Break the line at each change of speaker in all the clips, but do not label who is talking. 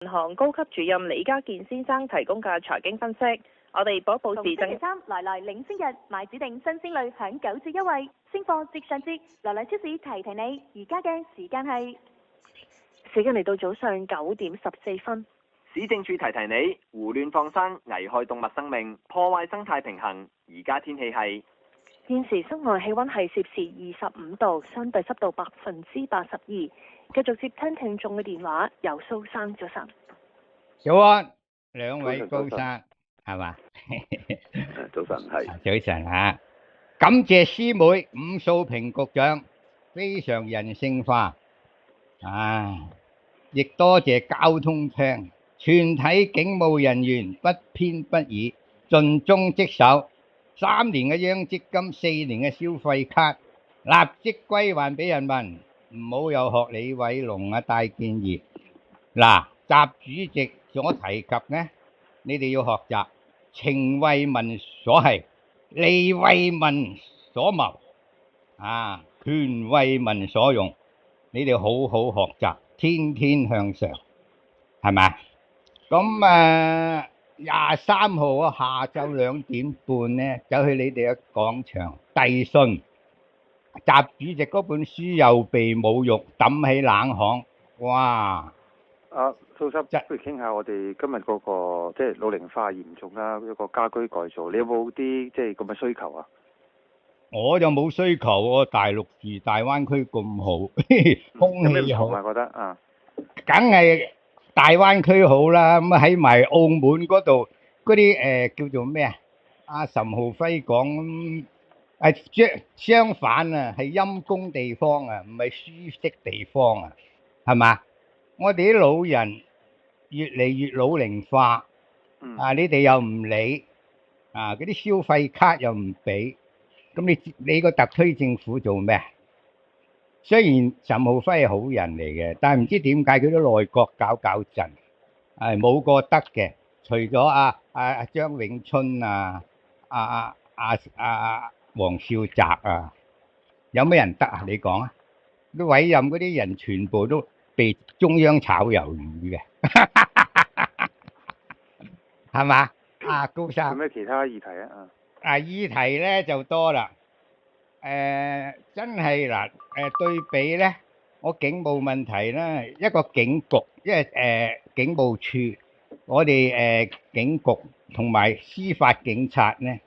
銀行高級主任李家健先生提供嘅財經分析。我哋報報時
星期三來領星日買指定新鮮類享9折優惠，星貨折上折。來超市提你，而家嘅時間嚟到早上9點14分。
市政署提你，胡亂放生危害動物生命，破壞生態平衡。而家天氣係
現時室外氣溫係攝氏25度，相對濕度82%。繼續接聽聽眾嘅電話，由蘇生早晨。
早安，兩位高生係嘛？
早晨係。
早晨嚇，感謝師妹伍素平局長，非常人性化。亦多謝交通廳全體警務人員不偏不倚，盡忠職守。3年嘅央積金，4年嘅消費卡，立即歸還俾人民。唔好又學李偉龍戴建業。嗱，習主席所提及呢，你哋要學習情為民所繫，利為民所謀，權為民所用。你哋好好學習，天天向上，係咪？咁23號下晝2點半呢，走去你哋嘅廣場遞信。習主席嗰本書又被侮辱，抌喺冷巷。哇！
蘇生，不如傾下我哋今日嗰個即係老齡化嚴重啦，一個家居改造，你有冇啲即係咁嘅需求啊？
我就冇需求，我大陸住大灣區咁好，空氣好。
我覺得
梗係大灣區好啦。咁喺埋澳門嗰度嗰啲叫做咩啊？阿岑浩輝講相反啊，係陰公地方啊，唔係舒適地方啊，係嘛？我哋啲老人越嚟越老齡化，你哋又唔理，嗰啲消費卡又唔俾，咁你個特區政府做咩？雖然岑浩輝係好人嚟嘅，但係唔知點解佢都內閣搞震，冇個得嘅，除咗張永春黃少澤有咩人得啊？你講啊！都委任嗰啲人全部都被中央炒魷魚嘅，係嘛？高生。
有咩其他議題啊？
議題咧就多啦。真係嗱，對比咧，我警務問題咧，一個警局，因為警務處，我哋警局同埋司法警察咧。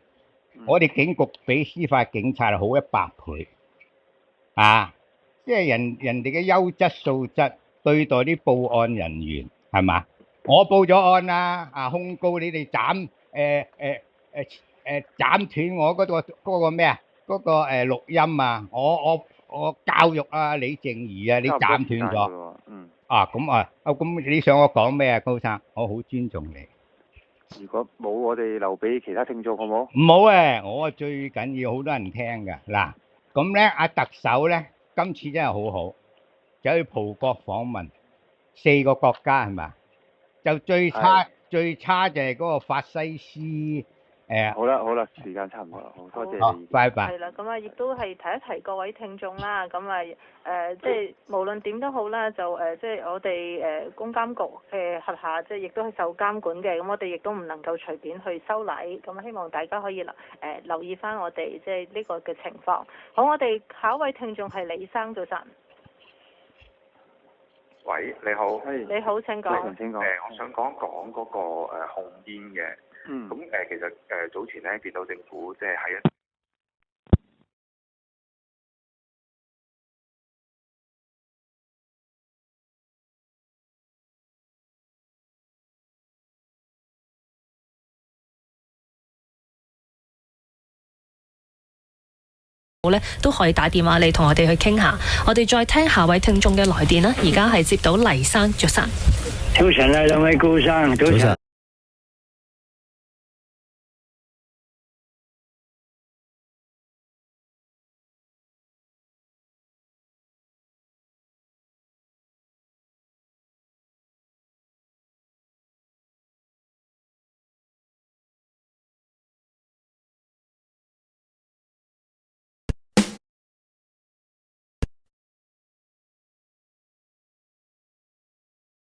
我哋警局比司法警察好100倍，即係人哋嘅優質素質對待啲報案人員係嘛？我報咗案啦，控告你哋斬斷我嗰個咩啊？嗰個錄音啊！我教育李靜儀你斬斷咗。咁你想我講咩啊，高生？我好尊重你。
如果冇，我哋留俾其他聽眾好冇？
唔好我最緊要好多人聽㗎。嗱，咁咧特首咧今次真係好好，走去葡國訪問4個國家係嘛？就最差就係嗰個法西斯。
好啦，時間差唔多啦，好多謝你。
好，拜拜。
係啦，咁亦都係提一提各位聽眾啦。咁即係無論點都好啦，就即係我哋公監局轄下，即係亦都係受監管嘅。咁我哋亦都唔能夠隨便去收禮。咁希望大家可以留意翻我哋即係呢個嘅情況。好，我哋下一位聽眾係李生，早晨。
喂，你好。
你好，請講。
請講。
我想講嗰個控煙嘅。咁其實早前咧見到政府即係喺一
咧都可以打電話嚟同我哋去傾下。我哋再聽下位聽眾嘅來電啦。而家係接到黎生，早晨。
早晨啊，兩位高生，早晨。